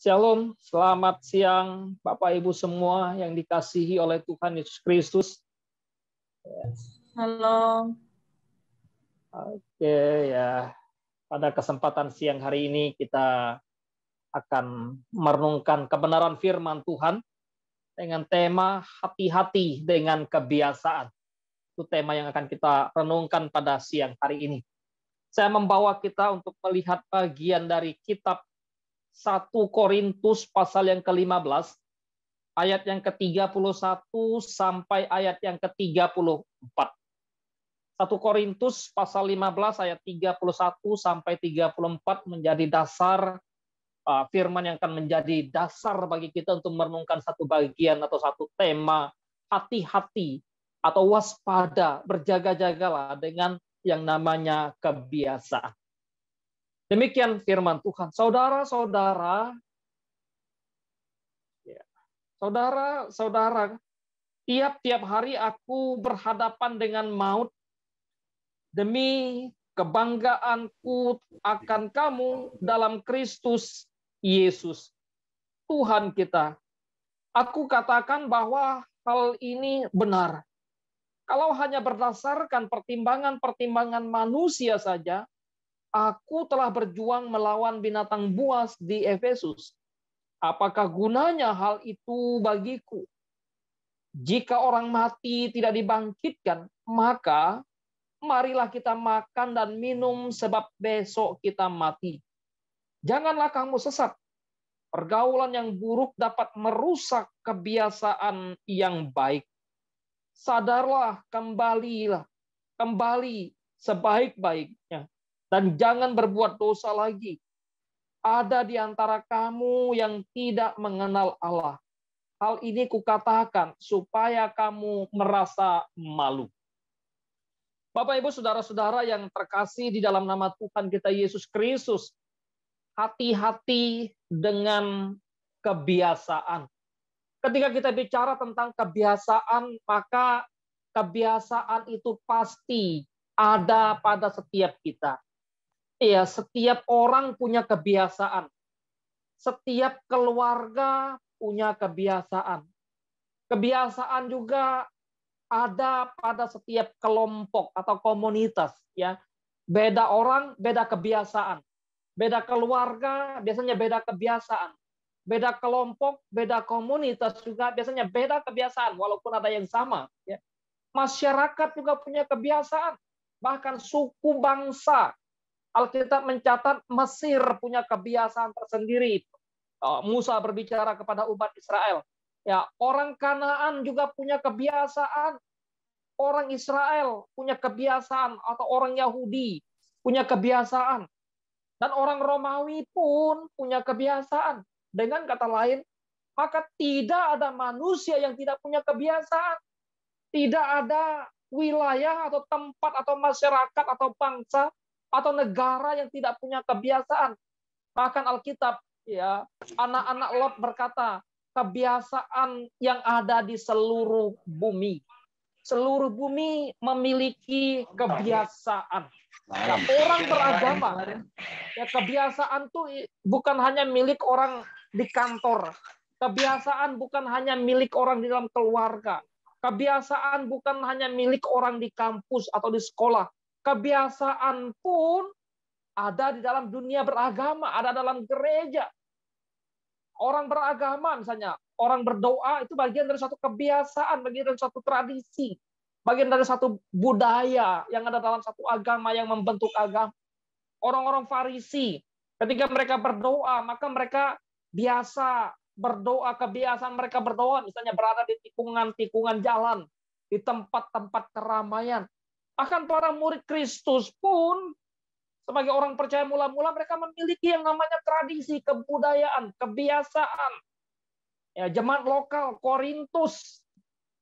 Shalom, selamat siang Bapak Ibu semua yang dikasihi oleh Tuhan Yesus Kristus. Halo. Oke ya, pada kesempatan siang hari ini kita akan merenungkan kebenaran firman Tuhan dengan tema hati-hati dengan kebiasaan. Itu tema yang akan kita renungkan pada siang hari ini. Saya membawa kita untuk melihat bagian dari kitab 1 Korintus pasal yang ke-15, ayat yang ke-31 sampai ayat yang ke-34. 1 Korintus pasal 15 ayat 31 sampai 34 menjadi dasar firman yang akan menjadi dasar bagi kita untuk merenungkan satu bagian atau satu tema, hati-hati atau waspada, berjaga-jagalah dengan yang namanya kebiasaan. Demikian firman Tuhan. Saudara-saudara, tiap-tiap hari aku berhadapan dengan maut demi kebanggaanku akan kamu dalam Kristus Yesus, Tuhan kita. Aku katakan bahwa hal ini benar. Kalau hanya berdasarkan pertimbangan-pertimbangan manusia saja, aku telah berjuang melawan binatang buas di Efesus. Apakah gunanya hal itu bagiku? Jika orang mati tidak dibangkitkan, maka marilah kita makan dan minum sebab besok kita mati. Janganlah kamu sesat. Pergaulan yang buruk dapat merusak kebiasaan yang baik. Sadarlah, kembali sebaik-baiknya. Dan jangan berbuat dosa lagi. Ada di antara kamu yang tidak mengenal Allah. Hal ini kukatakan supaya kamu merasa malu. Bapak, Ibu, saudara-saudara yang terkasih di dalam nama Tuhan kita Yesus Kristus, hati-hati dengan kebiasaan. Ketika kita bicara tentang kebiasaan, maka kebiasaan itu pasti ada pada setiap kita. Ya, setiap orang punya kebiasaan. Setiap keluarga punya kebiasaan. Kebiasaan juga ada pada setiap kelompok atau komunitas, ya. Beda orang, beda kebiasaan. Beda keluarga, biasanya beda kebiasaan. Beda kelompok, beda komunitas juga biasanya beda kebiasaan walaupun ada yang sama, ya. Masyarakat juga punya kebiasaan. Bahkan suku bangsa. Alkitab mencatat Mesir punya kebiasaan tersendiri. Musa berbicara kepada umat Israel. Ya, orang Kanaan juga punya kebiasaan. Orang Israel punya kebiasaan atau orang Yahudi punya kebiasaan. Dan orang Romawi pun punya kebiasaan. Dengan kata lain, maka tidak ada manusia yang tidak punya kebiasaan. Tidak ada wilayah atau tempat atau masyarakat atau bangsa atau negara yang tidak punya kebiasaan. Bahkan Alkitab, ya, anak-anak Lot berkata, kebiasaan yang ada di seluruh bumi. Seluruh bumi memiliki kebiasaan. Nah, orang beragama, ya, kebiasaan tuh bukan hanya milik orang di kantor. Kebiasaan bukan hanya milik orang di dalam keluarga. Kebiasaan bukan hanya milik orang di kampus atau di sekolah. Kebiasaan pun ada di dalam dunia beragama, ada dalam gereja. Orang beragama misalnya, orang berdoa itu bagian dari satu kebiasaan, bagian dari satu tradisi, bagian dari satu budaya yang ada dalam satu agama yang membentuk agama. Orang-orang Farisi, ketika mereka berdoa, maka mereka biasa berdoa, kebiasaan mereka berdoa, misalnya berada di tikungan-tikungan jalan, di tempat-tempat keramaian. Bahkan para murid Kristus pun sebagai orang percaya mula-mula mereka memiliki yang namanya tradisi, kebudayaan, kebiasaan. Ya, jemaat lokal Korintus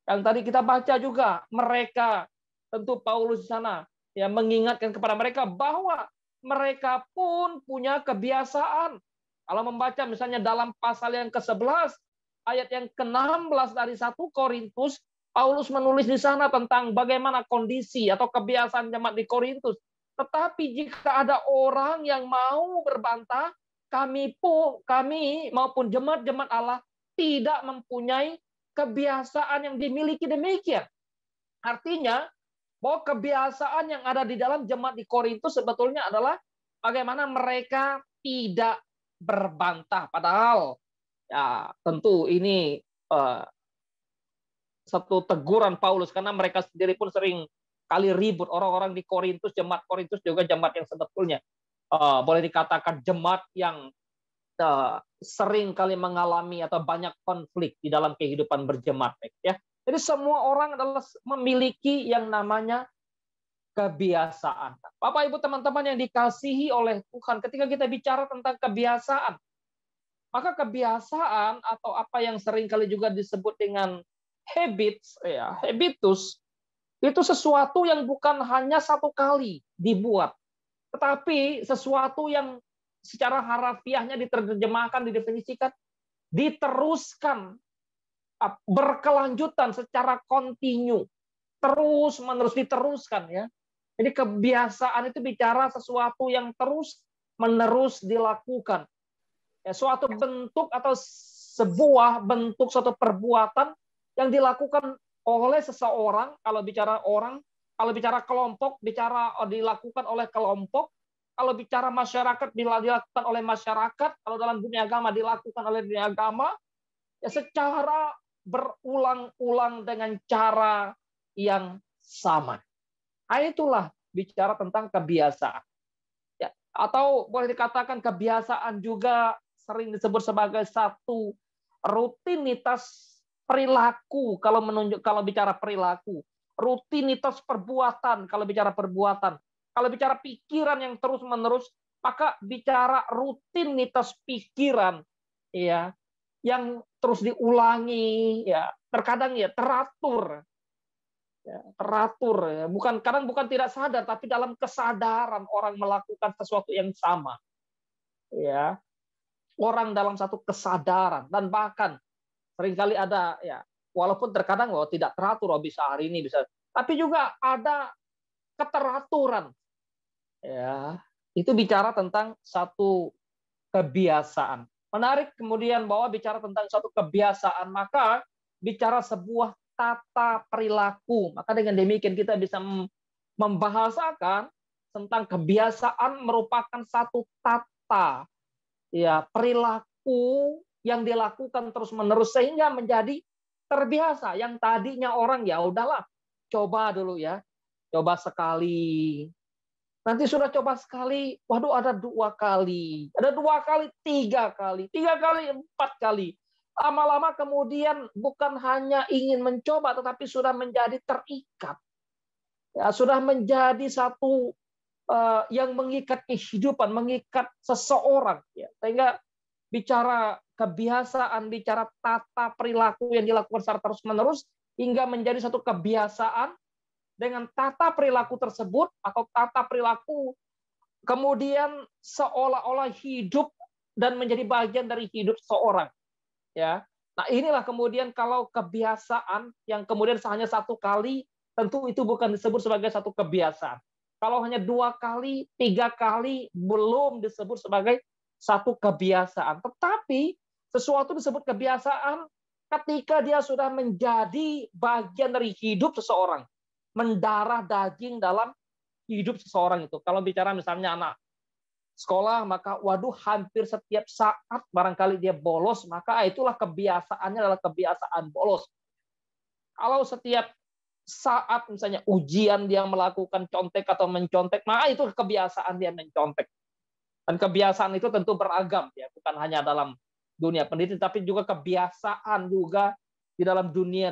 yang tadi kita baca juga, mereka tentu Paulus di sana ya mengingatkan kepada mereka bahwa mereka pun punya kebiasaan. Kalau membaca misalnya dalam pasal yang ke-11 ayat yang ke-16 dari 1 Korintus, Paulus menulis di sana tentang bagaimana kondisi atau kebiasaan jemaat di Korintus. Tetapi jika ada orang yang mau berbantah, kami maupun jemaat-jemaat Allah tidak mempunyai kebiasaan yang dimiliki demikian. Artinya bahwa kebiasaan yang ada di dalam jemaat di Korintus sebetulnya adalah bagaimana mereka tidak berbantah. Padahal ya tentu ini satu teguran Paulus karena mereka sendiri pun sering kali ribut. Orang-orang di Korintus, jemaat Korintus juga jemaat yang sebetulnya boleh dikatakan jemaat yang sering kali mengalami atau banyak konflik di dalam kehidupan berjemaat, ya. Jadi semua orang adalah memiliki yang namanya kebiasaan. Bapak Ibu teman-teman yang dikasihi oleh Tuhan, ketika kita bicara tentang kebiasaan, maka kebiasaan atau apa yang sering kali juga disebut dengan habits, ya, habitus, itu sesuatu yang bukan hanya satu kali dibuat, tetapi sesuatu yang secara harafiahnya diterjemahkan, didefinisikan, diteruskan, berkelanjutan secara kontinu, terus menerus diteruskan, ya. Jadi kebiasaan itu bicara sesuatu yang terus menerus dilakukan, ya, suatu bentuk atau sebuah bentuk suatu perbuatan yang dilakukan oleh seseorang. Kalau bicara orang, kalau bicara kelompok, dilakukan oleh kelompok. Kalau bicara masyarakat, dilakukan oleh masyarakat. Kalau dalam dunia agama, dilakukan oleh dunia agama. Ya, secara berulang-ulang dengan cara yang sama. Nah, itulah bicara tentang kebiasaan. Ya, atau boleh dikatakan kebiasaan juga sering disebut sebagai satu rutinitas perilaku. Kalau bicara perilaku, rutinitas perbuatan. Kalau bicara perbuatan, kalau bicara pikiran yang terus-menerus, maka bicara rutinitas pikiran, ya, yang terus diulangi, ya, terkadang ya teratur, ya, teratur, ya. Kadang bukan tidak sadar, tapi dalam kesadaran orang melakukan sesuatu yang sama, ya, orang dalam satu kesadaran. Dan bahkan seringkali ada, ya, walaupun terkadang tidak teratur, bisa hari ini bisa, tapi juga ada keteraturan. Ya, itu bicara tentang satu kebiasaan. Menarik kemudian bahwa bicara tentang satu kebiasaan, maka bicara sebuah tata perilaku. Maka dengan demikian kita bisa membahasakan tentang kebiasaan merupakan satu tata, ya, perilaku yang dilakukan terus-menerus sehingga menjadi terbiasa. Yang tadinya orang ya udahlah, coba dulu, ya. Coba sekali. Nanti sudah coba sekali, waduh ada 2 kali, ada 2 kali, 3 kali, 3 kali, 4 kali. Lama-lama kemudian bukan hanya ingin mencoba, tetapi sudah menjadi terikat. Ya, sudah menjadi satu yang mengikat kehidupan, mengikat seseorang. Ya. Sehingga bicara kebiasaan, bicara tata perilaku yang dilakukan secara terus-menerus, hingga menjadi satu kebiasaan. Dengan tata perilaku tersebut atau tata perilaku kemudian seolah-olah hidup dan menjadi bagian dari hidup seorang, ya. Nah, inilah kemudian kalau kebiasaan yang kemudian hanya 1 kali, tentu itu bukan disebut sebagai satu kebiasaan. Kalau hanya 2 kali, 3 kali, belum disebut sebagai satu kebiasaan. Tetapi sesuatu disebut kebiasaan ketika dia sudah menjadi bagian dari hidup seseorang, mendarah daging dalam hidup seseorang itu. Kalau bicara misalnya anak sekolah, maka waduh hampir setiap saat barangkali dia bolos, maka itulah kebiasaannya adalah kebiasaan bolos. Kalau setiap saat misalnya ujian dia melakukan contek atau mencontek, maka itu kebiasaan dia mencontek. Dan kebiasaan itu tentu beragam, ya, bukan hanya dalam dunia pendidikan, tapi juga kebiasaan juga di dalam dunia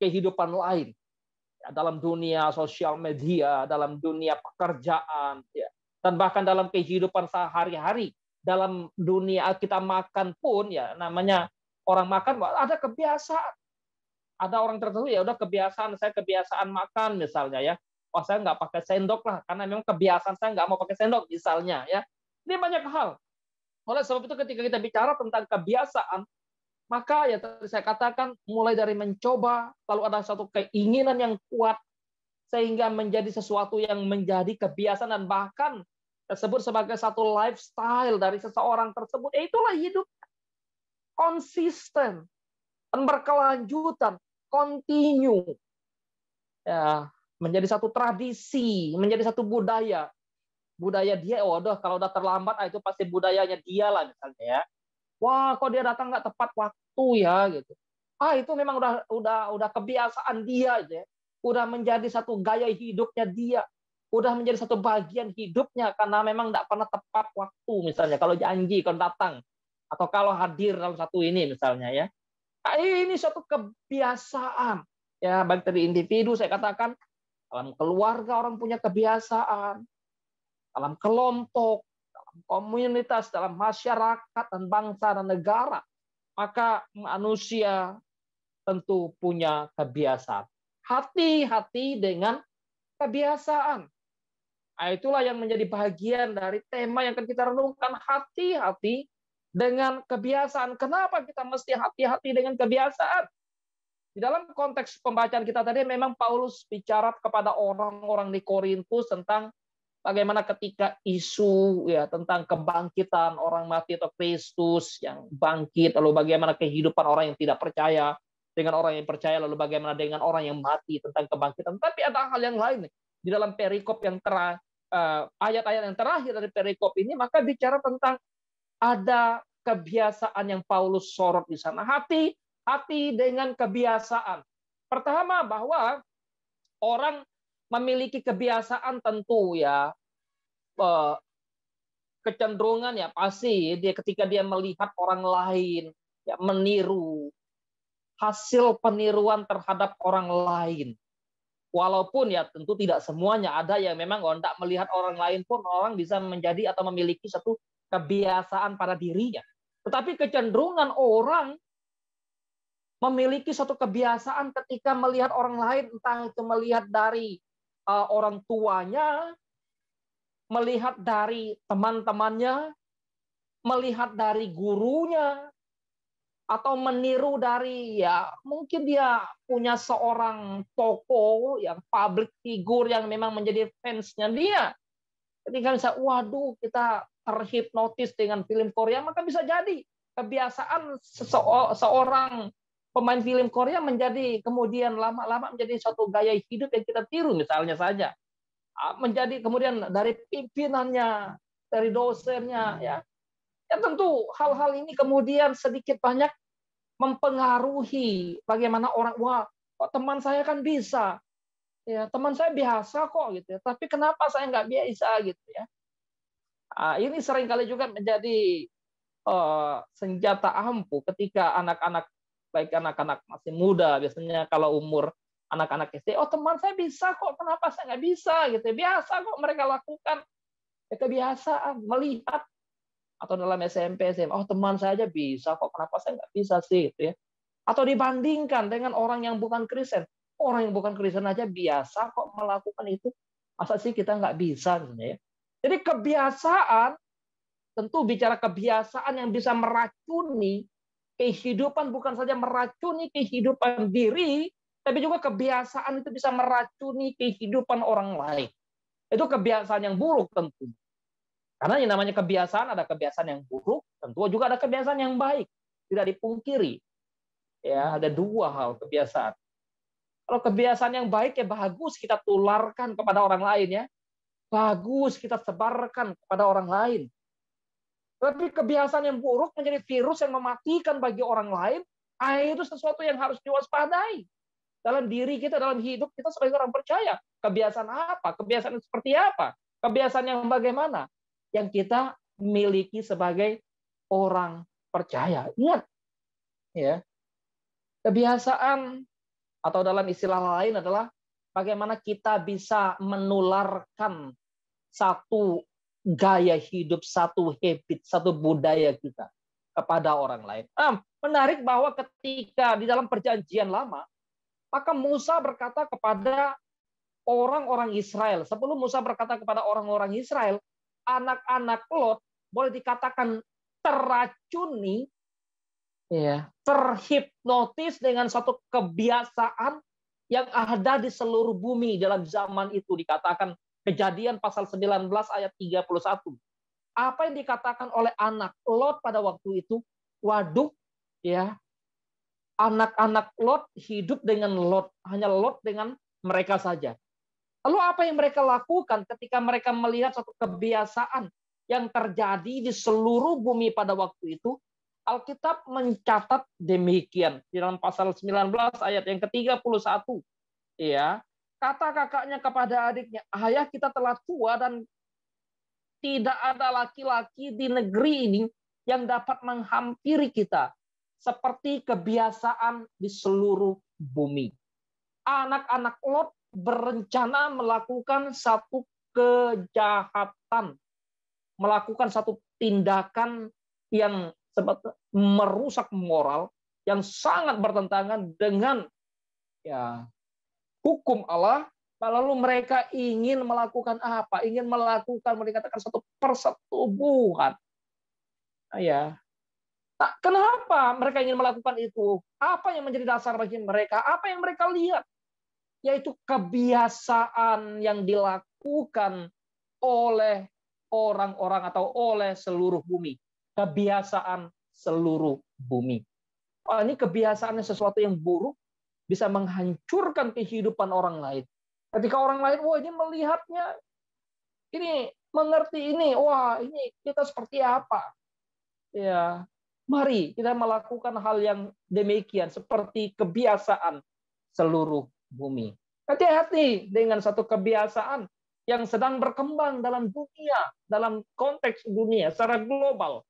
kehidupan lain. Dalam dunia sosial media, dalam dunia pekerjaan, ya, dan bahkan dalam kehidupan sehari-hari, dalam dunia kita makan pun, ya, namanya orang makan ada kebiasaan. Ada orang tertentu ya udah kebiasaan, saya kebiasaan makan misalnya, ya, saya nggak pakai sendok lah karena memang kebiasaan saya nggak mau pakai sendok misalnya, ya. Ini banyak hal. Oleh sebab itu ketika kita bicara tentang kebiasaan, maka ya tadi saya katakan mulai dari mencoba, lalu ada satu keinginan yang kuat sehingga menjadi sesuatu yang menjadi kebiasaan, dan bahkan sebut sebagai satu lifestyle dari seseorang tersebut, itulah hidup konsisten dan berkelanjutan, continue, ya, menjadi satu tradisi, menjadi satu budaya. Budaya dia, waduh, kalau udah terlambat, itu pasti budayanya dia lah misalnya ya. Wah, kok dia datang nggak tepat waktu ya gitu. Itu memang udah kebiasaan dia gitu ya. Udah menjadi satu gaya hidupnya dia. Udah menjadi satu bagian hidupnya karena memang nggak pernah tepat waktu misalnya kalau janji kalau datang atau kalau hadir dalam satu ini misalnya ya. Ini suatu kebiasaan ya, baik dari individu saya katakan, dalam keluarga orang punya kebiasaan, dalam kelompok, dalam komunitas, dalam masyarakat dan bangsa dan negara, maka manusia tentu punya kebiasaan. Hati-hati dengan kebiasaan. Itulah yang menjadi bagian dari tema yang akan kita renungkan, hati-hati dengan kebiasaan. Kenapa kita mesti hati-hati dengan kebiasaan? Di dalam konteks pembacaan kita tadi memang Paulus bicara kepada orang-orang di Korintus tentang bagaimana ketika isu ya tentang kebangkitan orang mati atau Kristus yang bangkit, lalu bagaimana kehidupan orang yang tidak percaya dengan orang yang percaya, lalu bagaimana dengan orang yang mati tentang kebangkitan. Tapi ada hal yang lain di dalam perikop yang ayat-ayat yang terakhir dari perikop ini, maka bicara tentang ada kebiasaan yang Paulus sorot di sana. Hati dengan kebiasaan. Pertama, bahwa orang memiliki kebiasaan tentu ya, kecenderungan ya pasti dia ketika dia melihat orang lain ya meniru, hasil peniruan terhadap orang lain. Walaupun ya tentu tidak semuanya, ada yang memang tidak melihat orang lain pun orang bisa menjadi atau memiliki satu kebiasaan pada dirinya. Tetapi kecenderungan orang memiliki satu kebiasaan ketika melihat orang lain, entah itu melihat dari orang tuanya, melihat dari teman-temannya, melihat dari gurunya, atau meniru dari ya mungkin dia punya seorang tokoh yang public figure yang memang menjadi fansnya dia. Ketika bisa, waduh kita terhipnotis dengan film Korea, maka bisa jadi kebiasaan seorang pemain film Korea menjadi kemudian lama-lama menjadi suatu gaya hidup yang kita tiru misalnya saja. Menjadi kemudian dari pimpinannya, dari dosennya ya. Ya tentu hal-hal ini kemudian sedikit banyak mempengaruhi bagaimana orang, wah kok teman saya kan bisa, ya teman saya biasa kok gitu ya, tapi kenapa saya nggak bisa gitu ya. Ini seringkali juga menjadi senjata ampuh ketika anak-anak, baik anak-anak masih muda, biasanya kalau umur anak-anak SD, teman saya bisa kok, kenapa saya nggak bisa gitu ya. Biasa kok mereka lakukan, ya kebiasaan melihat. Atau dalam SMP, SMA, teman saya aja bisa kok, kenapa saya nggak bisa sih gitu ya. Atau dibandingkan dengan orang yang bukan Kristen, orang yang bukan Kristen aja biasa kok melakukan itu, masa sih kita nggak bisa gitu ya. Jadi kebiasaan, tentu bicara kebiasaan yang bisa meracuni kehidupan, bukan saja meracuni kehidupan diri, tapi juga kebiasaan itu bisa meracuni kehidupan orang lain. Itu kebiasaan yang buruk tentu. Karena yang namanya kebiasaan, ada kebiasaan yang buruk, tentu juga ada kebiasaan yang baik. Tidak dipungkiri. Ya, ada dua hal kebiasaan. Kalau kebiasaan yang baik ya bagus kita tularkan kepada orang lain ya. Bagus kita sebarkan kepada orang lain. Tapi kebiasaan yang buruk menjadi virus yang mematikan bagi orang lain, itu sesuatu yang harus diwaspadai. Dalam diri kita, dalam hidup kita sebagai orang percaya. Kebiasaan apa? Kebiasaan seperti apa? Kebiasaan yang bagaimana? Yang kita miliki sebagai orang percaya. Ingat, ya, kebiasaan atau dalam istilah lain adalah bagaimana kita bisa menularkan satu gaya hidup, satu habit, satu budaya kita kepada orang lain. Menarik bahwa ketika di dalam perjanjian lama, maka Musa berkata kepada orang-orang Israel, sebelum Musa berkata kepada orang-orang Israel, anak-anak Lot boleh dikatakan teracuni, ya, terhipnotis dengan satu kebiasaan yang ada di seluruh bumi dalam zaman itu. Dikatakan Kejadian pasal 19 ayat 31. Apa yang dikatakan oleh anak Lot pada waktu itu? Waduh, ya, anak-anak Lot hidup dengan Lot, hanya Lot dengan mereka saja. Lalu apa yang mereka lakukan ketika mereka melihat satu kebiasaan yang terjadi di seluruh bumi pada waktu itu? Alkitab mencatat demikian di dalam pasal 19 ayat yang ke-31. Ya, kata kakaknya kepada adiknya, "Ayah, kita telah tua dan tidak ada laki-laki di negeri ini yang dapat menghampiri kita seperti kebiasaan di seluruh bumi." Anak-anak Lot berencana melakukan satu kejahatan, melakukan satu tindakan yang merusak moral, yang sangat bertentangan dengan ya hukum Allah. Lalu mereka ingin melakukan apa? Ingin melakukan, dikatakan satu persetubuhan. Ya, nah, kenapa mereka ingin melakukan itu? Apa yang menjadi dasar bagi mereka? Apa yang mereka lihat? Yaitu kebiasaan yang dilakukan oleh orang-orang atau oleh seluruh bumi. Kebiasaan seluruh bumi. Oh, ini kebiasaannya sesuatu yang buruk, bisa menghancurkan kehidupan orang lain. Ketika orang lain, wah ini melihatnya, ini mengerti ini, wah ini kita seperti apa? Ya, mari kita melakukan hal yang demikian seperti kebiasaan seluruh bumi. Hati-hati dengan satu kebiasaan yang sedang berkembang dalam dunia, dalam konteks dunia secara global.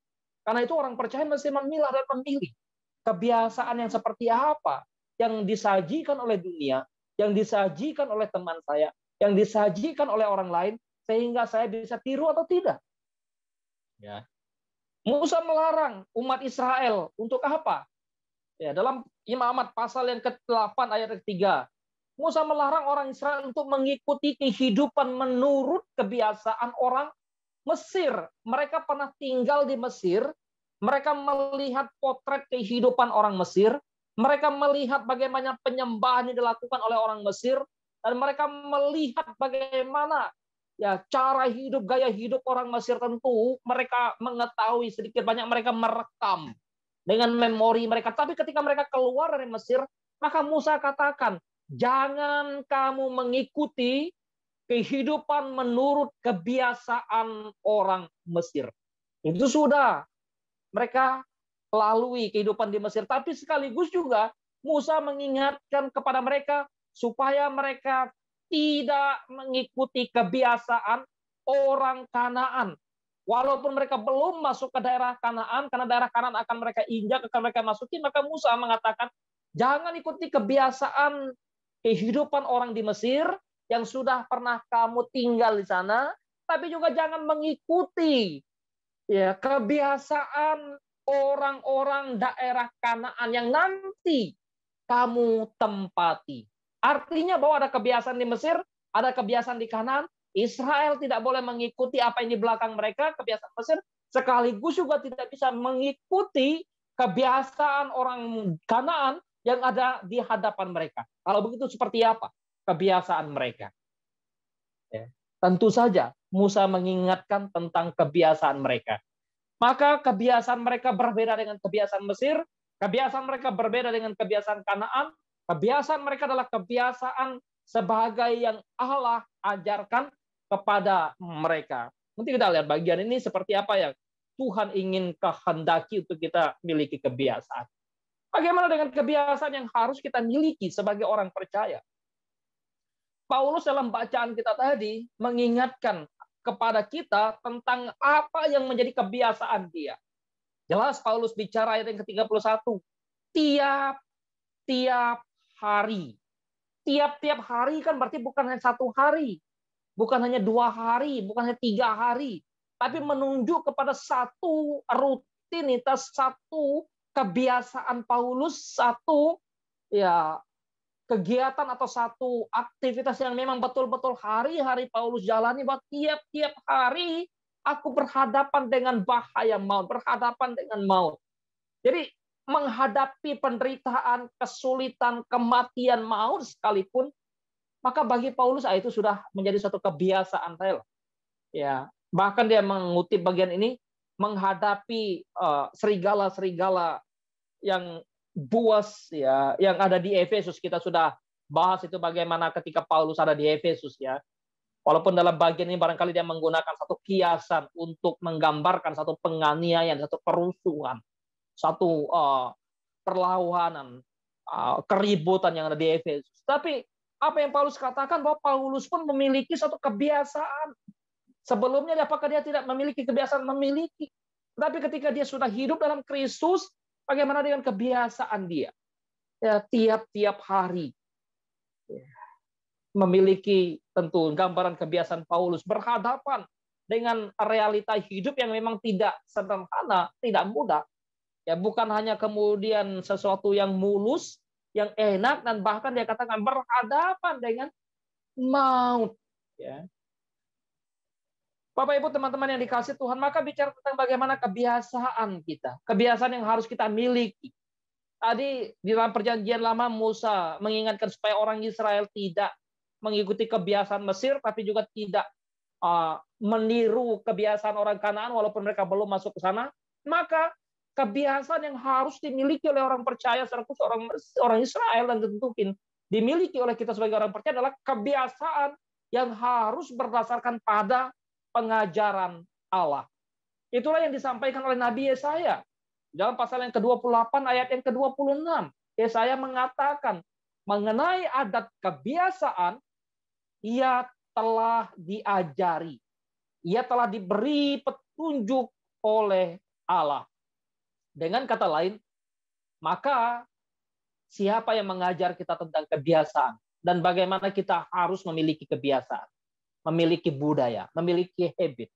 Karena itu orang percaya mesti memilah dan memilih kebiasaan yang seperti apa yang disajikan oleh dunia, yang disajikan oleh teman saya, yang disajikan oleh orang lain, sehingga saya bisa tiru atau tidak. Ya. Musa melarang umat Israel untuk apa? Ya, dalam Imamat pasal yang ke-8 ayat ke-3. Musa melarang orang Israel untuk mengikuti kehidupan menurut kebiasaan orang Mesir. Mereka pernah tinggal di Mesir, mereka melihat potret kehidupan orang Mesir, mereka melihat bagaimana penyembahan yang dilakukan oleh orang Mesir, dan mereka melihat bagaimana ya cara hidup, gaya hidup orang Mesir. Tentu mereka mengetahui sedikit banyak, mereka merekam dengan memori mereka. Tapi ketika mereka keluar dari Mesir, maka Musa katakan, jangan kamu mengikuti kehidupan menurut kebiasaan orang Mesir. Itu sudah mereka lalui kehidupan di Mesir. Tapi sekaligus juga Musa mengingatkan kepada mereka supaya mereka tidak mengikuti kebiasaan orang Kanaan. Walaupun mereka belum masuk ke daerah Kanaan, karena daerah Kanaan akan mereka injak, akan mereka masuki, maka Musa mengatakan, jangan ikuti kebiasaan kehidupan orang di Mesir yang sudah pernah kamu tinggal di sana, tapi juga jangan mengikuti ya kebiasaan orang-orang daerah Kanaan yang nanti kamu tempati. Artinya bahwa ada kebiasaan di Mesir, ada kebiasaan di Kanaan. Israel tidak boleh mengikuti apa yang di belakang mereka, kebiasaan Mesir, sekaligus juga tidak bisa mengikuti kebiasaan orang Kanaan yang ada di hadapan mereka. Kalau begitu seperti apa kebiasaan mereka? Ya. Tentu saja Musa mengingatkan tentang kebiasaan mereka. Maka kebiasaan mereka berbeda dengan kebiasaan Mesir, kebiasaan mereka berbeda dengan kebiasaan Kanaan, kebiasaan mereka adalah kebiasaan sebagai yang Allah ajarkan kepada mereka. Nanti kita lihat bagian ini seperti apa yang Tuhan ingin kehendaki untuk kita miliki kebiasaan. Bagaimana dengan kebiasaan yang harus kita miliki sebagai orang percaya? Paulus dalam bacaan kita tadi mengingatkan kepada kita tentang apa yang menjadi kebiasaan dia. Jelas Paulus bicara ayat yang ke-31. Tiap-tiap hari. Tiap-tiap hari kan berarti bukan hanya satu hari. Bukan hanya 2 hari, bukan hanya 3 hari. Tapi menunjuk kepada satu rutinitas, satu kebiasaan Paulus, satu ya kegiatan atau satu aktivitas yang memang betul-betul hari-hari Paulus jalani, bahwa tiap-tiap hari aku berhadapan dengan bahaya maut, berhadapan dengan maut. Jadi menghadapi penderitaan, kesulitan, kematian, maut sekalipun, Maka bagi Paulus itu sudah menjadi satu kebiasaan saya. Ya, bahkan dia mengutip bagian ini menghadapi serigala-serigala yang buas ya, yang ada di Efesus. Kita sudah bahas itu bagaimana ketika Paulus ada di Efesus ya. Walaupun dalam bagian ini barangkali dia menggunakan satu kiasan untuk menggambarkan satu penganiayaan, satu kerusuhan, satu perlawanan, keributan yang ada di Efesus. Tapi apa yang Paulus katakan bahwa Paulus pun memiliki satu kebiasaan. Sebelumnya apakah dia tidak memiliki kebiasaan? Memiliki. Tapi ketika dia sudah hidup dalam Kristus, bagaimana dengan kebiasaan dia? Ya, tiap-tiap hari ya, memiliki tentu gambaran kebiasaan Paulus berhadapan dengan realita hidup yang memang tidak sederhana, tidak mudah. Ya, bukan hanya kemudian sesuatu yang mulus, yang enak, dan bahkan dia katakan berhadapan dengan maut. Ya. Bapak Ibu teman-teman yang dikasih Tuhan, maka bicara tentang bagaimana kebiasaan kita, kebiasaan yang harus kita miliki. Tadi di dalam perjanjian lama Musa mengingatkan supaya orang Israel tidak mengikuti kebiasaan Mesir, tapi juga tidak meniru kebiasaan orang Kanaan walaupun mereka belum masuk ke sana. Maka kebiasaan yang harus dimiliki oleh orang percaya, serta orang Israel, dan tentu dimiliki oleh kita sebagai orang percaya adalah kebiasaan yang harus berdasarkan pada pengajaran Allah. Itulah yang disampaikan oleh Nabi Yesaya. Dalam pasal yang ke-28 ayat yang ke-26. Yesaya mengatakan mengenai adat kebiasaan, ia telah diajari. Ia telah diberi petunjuk oleh Allah. Dengan kata lain, maka siapa yang mengajar kita tentang kebiasaan dan bagaimana kita harus memiliki kebiasaan, memiliki budaya, memiliki habit,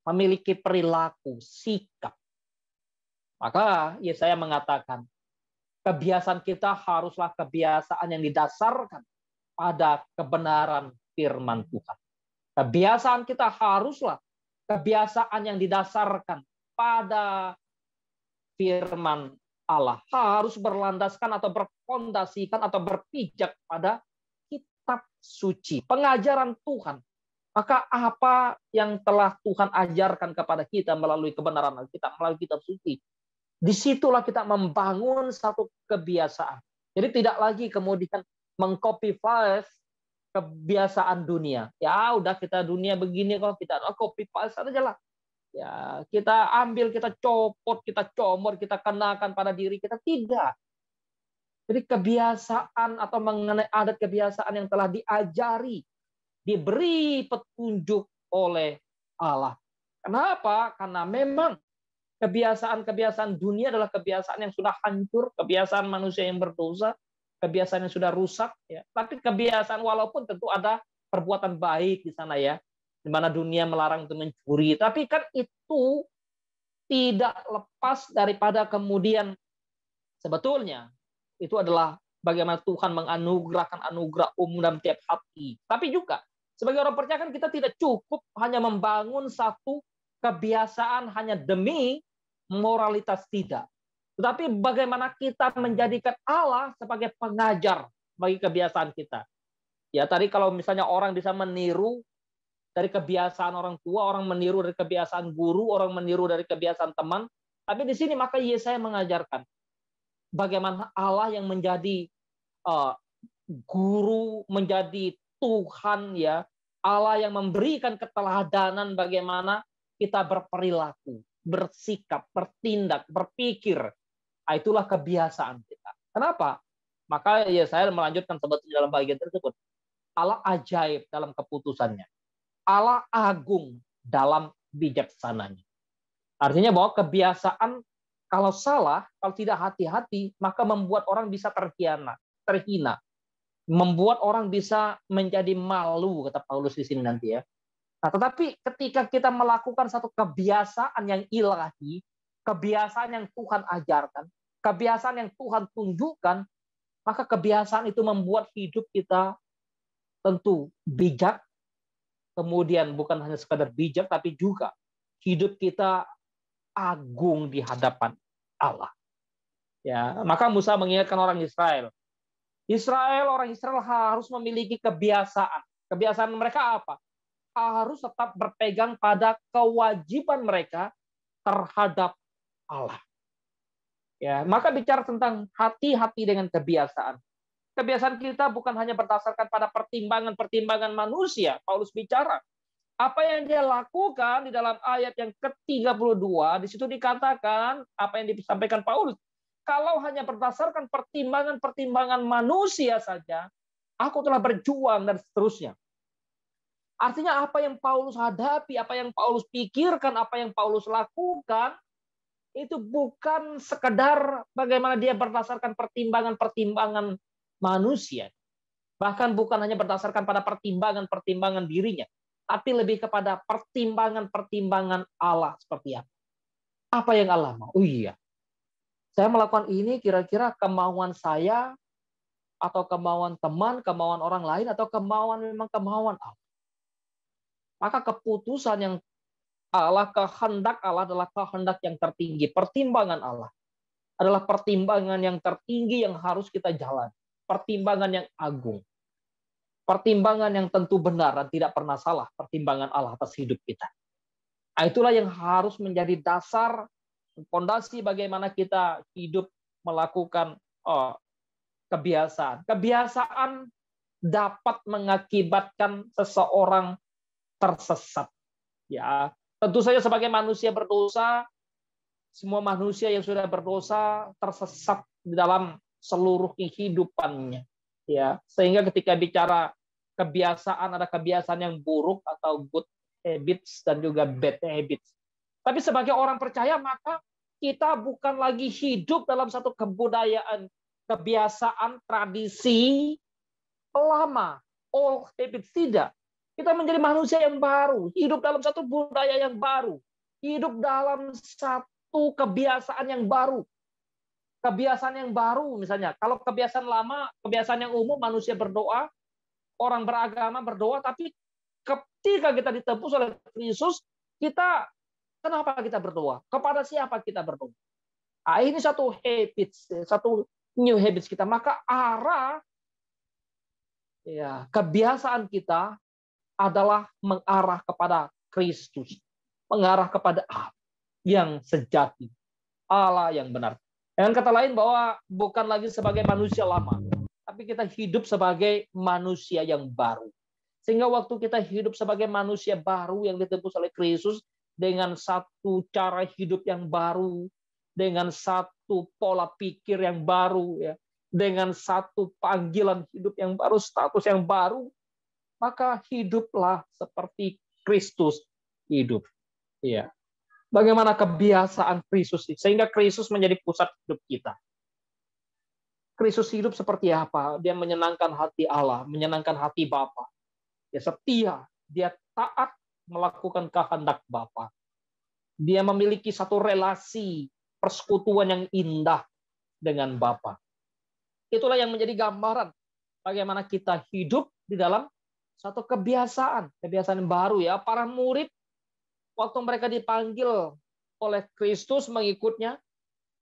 memiliki perilaku, sikap. Maka Yesaya mengatakan, kebiasaan kita haruslah kebiasaan yang didasarkan pada kebenaran firman Tuhan. Kebiasaan kita haruslah kebiasaan yang didasarkan pada firman Allah. Harus berlandaskan atau berfondasikan atau berpijak pada kitab suci, pengajaran Tuhan. Maka apa yang telah Tuhan ajarkan kepada kita melalui kebenaran Alkitab, melalui kitab suci, disitulah kita membangun satu kebiasaan. Jadi tidak lagi kemudian mengcopy paste kebiasaan dunia. Ya udah kita dunia begini kok, kita copy paste aja lah. Ya, kita ambil, kita copot, kita comot, kita kenakan pada diri kita. Tidak. Jadi kebiasaan atau mengenai adat kebiasaan yang telah diajari, diberi petunjuk oleh Allah. Kenapa? Karena memang kebiasaan-kebiasaan dunia adalah kebiasaan yang sudah hancur, kebiasaan manusia yang berdosa, kebiasaan yang sudah rusak. Ya. Tapi kebiasaan walaupun tentu ada perbuatan baik di sana ya, di mana dunia melarang untuk mencuri. Tapi kan itu tidak lepas daripada kemudian sebetulnya itu adalah bagaimana Tuhan menganugerahkan anugerah umum dalam tiap hati. Tapi juga sebagai orang percaya kan kita tidak cukup hanya membangun satu kebiasaan hanya demi moralitas, tidak. Tetapi bagaimana kita menjadikan Allah sebagai pengajar bagi kebiasaan kita. Ya tadi kalau misalnya orang bisa meniru dari kebiasaan orang tua, orang meniru dari kebiasaan guru, orang meniru dari kebiasaan teman. Tapi di sini maka Yesaya mengajarkan bagaimana Allah yang menjadi guru, menjadi Tuhan ya, Allah yang memberikan keteladanan bagaimana kita berperilaku, bersikap, bertindak, berpikir. Nah, itulah kebiasaan kita. Kenapa? Maka ya saya melanjutkan sebetulnya dalam bagian tersebut. Allah ajaib dalam keputusannya. Allah agung dalam bijaksananya. Artinya bahwa kebiasaan kalau salah, kalau tidak hati-hati, maka membuat orang bisa terhina. Membuat orang bisa menjadi malu, kata Paulus di sini nanti ya. Nah, tetapi ketika kita melakukan satu kebiasaan yang ilahi, kebiasaan yang Tuhan ajarkan, kebiasaan yang Tuhan tunjukkan, maka kebiasaan itu membuat hidup kita tentu bijak, kemudian bukan hanya sekadar bijak, tapi juga hidup kita agung di hadapan Allah. Ya, maka Musa mengingatkan orang Israel, Orang Israel harus memiliki kebiasaan. Kebiasaan mereka apa? Harus tetap berpegang pada kewajiban mereka terhadap Allah. Ya, maka bicara tentang hati-hati dengan kebiasaan. Kebiasaan kita bukan hanya berdasarkan pada pertimbangan-pertimbangan manusia. Paulus bicara, apa yang dia lakukan di dalam ayat yang ke-32, di situ dikatakan, apa yang disampaikan Paulus, kalau hanya berdasarkan pertimbangan-pertimbangan manusia saja, aku telah berjuang dan seterusnya. Artinya apa yang Paulus hadapi, apa yang Paulus pikirkan, apa yang Paulus lakukan, itu bukan sekedar bagaimana dia berdasarkan pertimbangan-pertimbangan manusia. Bahkan bukan hanya berdasarkan pada pertimbangan-pertimbangan dirinya, tapi lebih kepada pertimbangan-pertimbangan Allah seperti apa. Apa yang Allah mau? Oh iya, saya melakukan ini kira-kira kemauan saya, atau kemauan teman, kemauan orang lain, atau memang kemauan Allah. Maka keputusan yang Allah, kehendak Allah adalah kehendak yang tertinggi. Pertimbangan Allah adalah pertimbangan yang tertinggi yang harus kita jalan. Pertimbangan yang agung. Pertimbangan yang tentu benar dan tidak pernah salah. Pertimbangan Allah atas hidup kita. Nah, itulah yang harus menjadi dasar, fondasi bagaimana kita hidup melakukan kebiasaan. Kebiasaan dapat mengakibatkan seseorang tersesat. Ya, tentu saja sebagai manusia berdosa, semua manusia yang sudah berdosa tersesat di dalam seluruh kehidupannya. Ya, sehingga ketika bicara kebiasaan, ada kebiasaan yang buruk atau good habits dan juga bad habits. Tapi sebagai orang percaya, maka kita bukan lagi hidup dalam satu kebudayaan, kebiasaan, tradisi lama, old habits, tidak. Kita menjadi manusia yang baru, hidup dalam satu budaya yang baru, hidup dalam satu kebiasaan yang baru. Kebiasaan yang baru misalnya, kalau kebiasaan lama, kebiasaan yang umum manusia berdoa, orang beragama berdoa, tapi ketika kita ditebus oleh Kristus, kenapa kita berdoa? Kepada siapa kita berdoa? Nah, ini satu habits, satu new habits kita. Maka arah kebiasaan kita adalah mengarah kepada Kristus, mengarah kepada Allah yang sejati, Allah yang benar. Dengan kata lain bahwa bukan lagi sebagai manusia lama, tapi kita hidup sebagai manusia yang baru. Sehingga waktu kita hidup sebagai manusia baru yang ditebus oleh Kristus dengan satu cara hidup yang baru, dengan satu pola pikir yang baru, ya, dengan satu panggilan hidup yang baru, status yang baru, maka hiduplah seperti Kristus hidup. Ya. Bagaimana kebiasaan Kristus, sehingga Kristus menjadi pusat hidup kita. Kristus hidup seperti apa? Dia menyenangkan hati Allah, menyenangkan hati Bapa. Dia setia, dia taat melakukan kehendak Bapa. Dia memiliki satu relasi persekutuan yang indah dengan Bapa. Itulah yang menjadi gambaran bagaimana kita hidup di dalam satu kebiasaan yang baru, ya. Para murid waktu mereka dipanggil oleh Kristus mengikutnya,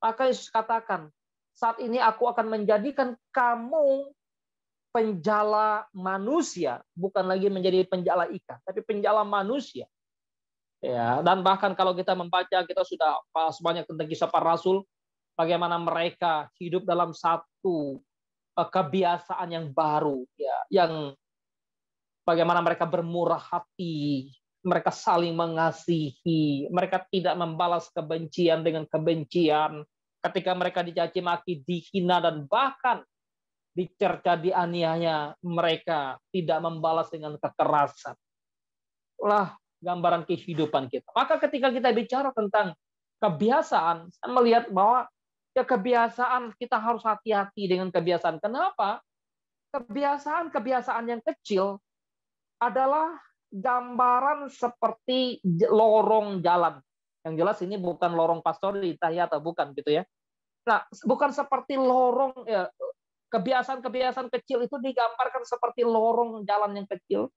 maka Yesus katakan, saat ini aku akan menjadikan kamu penjala manusia, bukan lagi menjadi penjala ikan, tapi penjala manusia. Ya, dan bahkan kalau kita membaca, kita sudah bahas banyak tentang kisah para rasul, bagaimana mereka hidup dalam satu kebiasaan yang baru, ya, yang bagaimana mereka bermurah hati, mereka saling mengasihi, mereka tidak membalas kebencian dengan kebencian. Ketika mereka dicaci maki, dihina, dan bahkan dicerca, dianiaya, mereka tidak membalas dengan kekerasan. Itulah gambaran kehidupan kita. Maka ketika kita bicara tentang kebiasaan, saya melihat bahwa ya kebiasaan kita harus hati-hati dengan kebiasaan. Kenapa? Kebiasaan-kebiasaan yang kecil adalah gambaran seperti lorong jalan. Yang jelas ini bukan lorong pastori, atau bukan gitu ya. Nah, bukan seperti lorong, ya, kebiasaan-kebiasaan kecil itu digambarkan seperti lorong jalan yang kecil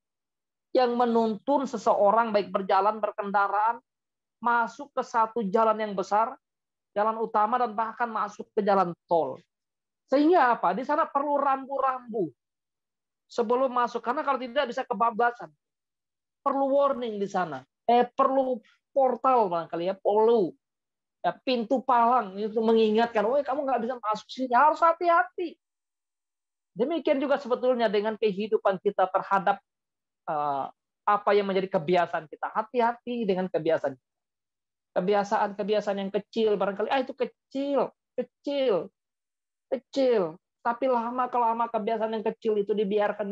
yang menuntun seseorang baik berjalan, berkendaraan, masuk ke satu jalan yang besar, jalan utama, dan bahkan masuk ke jalan tol. Sehingga apa? Di sana perlu rambu-rambu sebelum masuk. Karena kalau tidak bisa kebablasan. Perlu warning di sana. Perlu portal barangkali ya, perlu ya, pintu palang itu mengingatkan, oh kamu nggak bisa masuk sini, harus hati-hati. Demikian juga sebetulnya dengan kehidupan kita terhadap apa yang menjadi kebiasaan kita. Hati-hati dengan kebiasaan. Kebiasaan-kebiasaan yang kecil barangkali, itu kecil, kecil, kecil. Tapi lama-kelamaan kebiasaan yang kecil itu dibiarkan,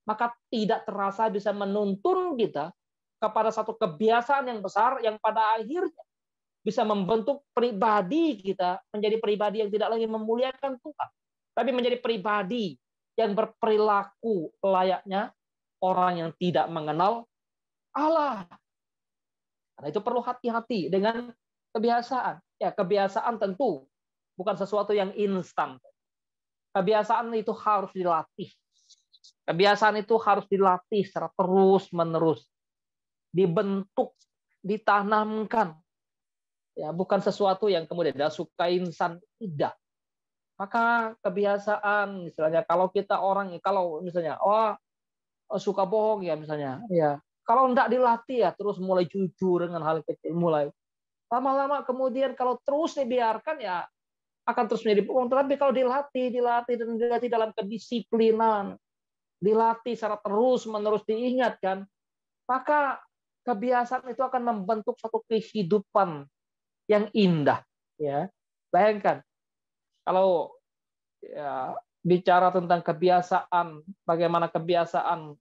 maka tidak terasa bisa menuntun kita kepada satu kebiasaan yang besar yang pada akhirnya bisa membentuk pribadi kita menjadi pribadi yang tidak lagi memuliakan Tuhan, tapi menjadi pribadi yang berperilaku layaknya orang yang tidak mengenal Allah. Karena itu perlu hati-hati dengan kebiasaan. Ya, kebiasaan tentu bukan sesuatu yang instan. Kebiasaan itu harus dilatih. Kebiasaan itu harus dilatih secara terus-menerus. Dibentuk, ditanamkan. Ya, bukan sesuatu yang kemudian suka insan, tidak. Maka kebiasaan misalnya kalau kita orang kalau misalnya suka bohong ya misalnya, ya. Kalau enggak dilatih ya terus mulai jujur dengan hal kecil mulai. Lama-lama kemudian kalau terus dibiarkan ya akan terus menjadi bohong. Tapi kalau dilatih dan dilatih dalam kedisiplinan, dilatih secara terus-menerus diingatkan, maka kebiasaan itu akan membentuk satu kehidupan yang indah. Ya, bayangkan kalau ya, bicara tentang kebiasaan, bagaimana kebiasaan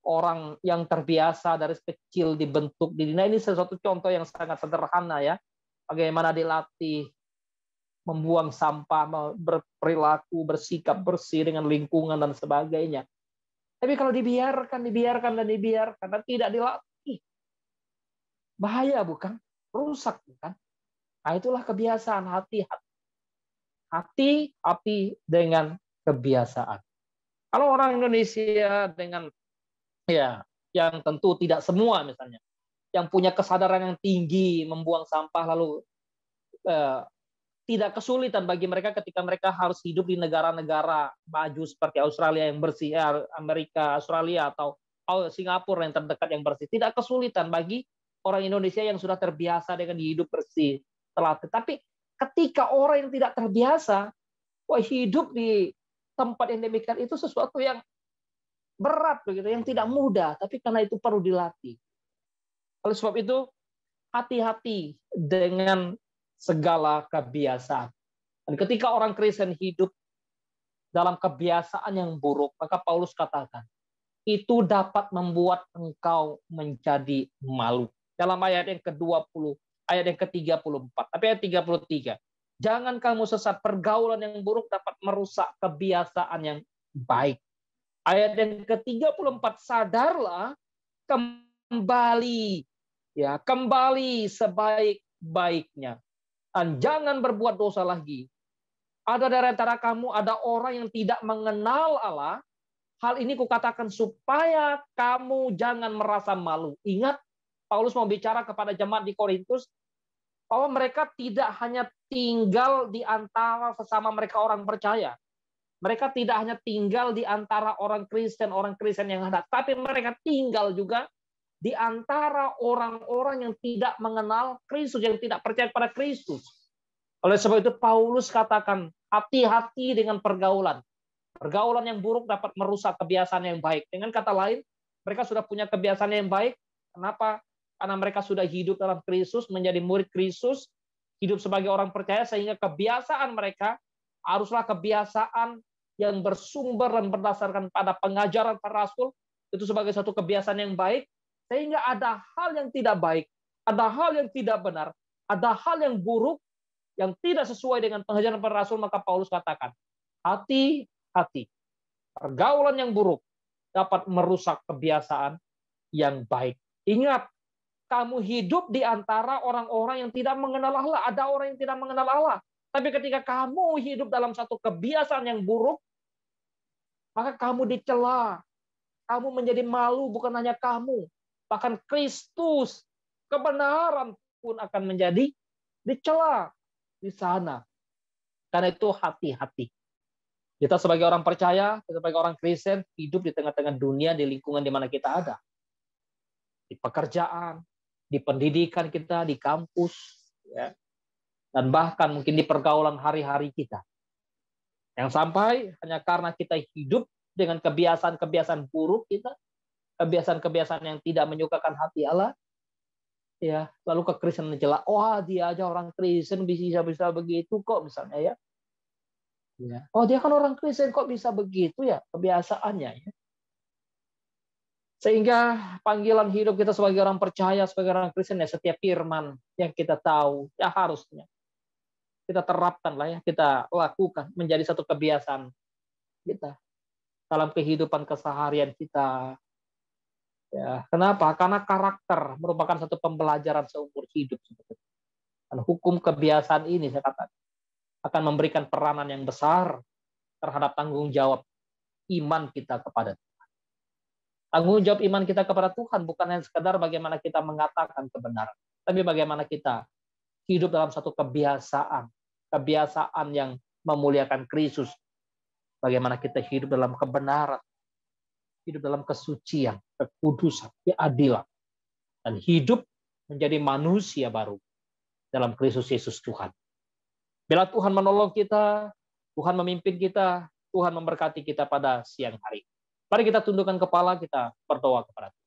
orang yang terbiasa dari kecil dibentuk di dunia ini sesuatu contoh yang sangat sederhana ya. Bagaimana dilatih membuang sampah, berperilaku, bersikap bersih dengan lingkungan dan sebagainya. Tapi kalau dibiarkan dan tidak dilatih, bahaya bukan? Rusak bukan? Nah, itulah kebiasaan, hati-hati. Hati-hati dengan kebiasaan. Kalau orang Indonesia dengan ya yang tentu tidak semua misalnya, yang punya kesadaran yang tinggi membuang sampah lalu tidak kesulitan bagi mereka ketika mereka harus hidup di negara-negara maju seperti Australia yang bersih, Amerika, Australia atau Singapura yang terdekat yang bersih. Tidak kesulitan bagi orang Indonesia yang sudah terbiasa dengan hidup bersih. Tetapi ketika orang yang tidak terbiasa, hidup di tempat yang demikian itu sesuatu yang berat begitu, yang tidak mudah, tapi karena itu perlu dilatih. Oleh sebab itu, hati-hati dengan segala kebiasaan. Dan ketika orang Kristen hidup dalam kebiasaan yang buruk, maka Paulus katakan, itu dapat membuat engkau menjadi malu. Dalam ayat yang ke-20, ayat yang ke-34, tapi ayat 33. Jangan kamu sesat, pergaulan yang buruk dapat merusak kebiasaan yang baik. Ayat yang ke-34, sadarlah kembali sebaik-baiknya. Dan jangan berbuat dosa lagi. Ada dari antara kamu ada orang yang tidak mengenal Allah. Hal ini kukatakan supaya kamu jangan merasa malu. Ingat, Paulus mau bicara kepada jemaat di Korintus bahwa mereka tidak hanya tinggal di antara sesama mereka orang percaya. Mereka tidak hanya tinggal di antara orang Kristen yang ada, tapi mereka tinggal juga di antara orang-orang yang tidak mengenal Kristus, yang tidak percaya pada Kristus. Oleh sebab itu Paulus katakan, hati-hati dengan pergaulan. Pergaulan yang buruk dapat merusak kebiasaan yang baik. Dengan kata lain, mereka sudah punya kebiasaan yang baik. Kenapa? Karena mereka sudah hidup dalam Kristus, menjadi murid Kristus, hidup sebagai orang percaya, sehingga kebiasaan mereka haruslah kebiasaan yang bersumber dan berdasarkan pada pengajaran para rasul, itu sebagai satu kebiasaan yang baik, sehingga ada hal yang tidak baik, ada hal yang tidak benar, ada hal yang buruk, yang tidak sesuai dengan pengajaran para rasul, maka Paulus katakan, hati-hati. Pergaulan yang buruk dapat merusak kebiasaan yang baik. Ingat, kamu hidup di antara orang-orang yang tidak mengenal Allah. Ada orang yang tidak mengenal Allah. Tapi ketika kamu hidup dalam satu kebiasaan yang buruk, maka kamu dicela. Kamu menjadi malu, bukan hanya kamu. Bahkan Kristus, kebenaran pun akan menjadi dicela di sana. Karena itu hati-hati. Kita sebagai orang percaya, kita sebagai orang Kristen, hidup di tengah-tengah dunia, di lingkungan di mana kita ada. Di pekerjaan, di pendidikan kita, di kampus, ya, dan bahkan mungkin di pergaulan hari-hari kita. Yang sampai hanya karena kita hidup dengan kebiasaan-kebiasaan buruk kita, kebiasaan-kebiasaan yang tidak menyukakan hati Allah, ya, lalu kekristenan jelas, wah dia aja orang Kristen bisa begitu kok misalnya ya. Oh dia kan orang Kristen kok bisa begitu ya kebiasaannya ya. Sehingga panggilan hidup kita sebagai orang percaya, sebagai orang Kristen ya setiap firman yang kita tahu ya harusnya kita terapkan lah ya, kita lakukan menjadi satu kebiasaan kita dalam kehidupan keseharian kita. Ya, kenapa? Karena karakter merupakan satu pembelajaran seumur hidup. Dan hukum kebiasaan ini saya katakan akan memberikan peranan yang besar terhadap tanggung jawab iman kita kepada Tuhan. Tanggung jawab iman kita kepada Tuhan bukan hanya sekedar bagaimana kita mengatakan kebenaran, tapi bagaimana kita hidup dalam satu kebiasaan yang memuliakan Kristus. Bagaimana kita hidup dalam kebenaran, hidup dalam kesucian, kekudusan, keadilan, dan hidup menjadi manusia baru dalam Kristus Yesus Tuhan. Bila Tuhan menolong kita, Tuhan memimpin kita, Tuhan memberkati kita pada siang hari. Mari kita tundukkan kepala, kita berdoa kepada Tuhan.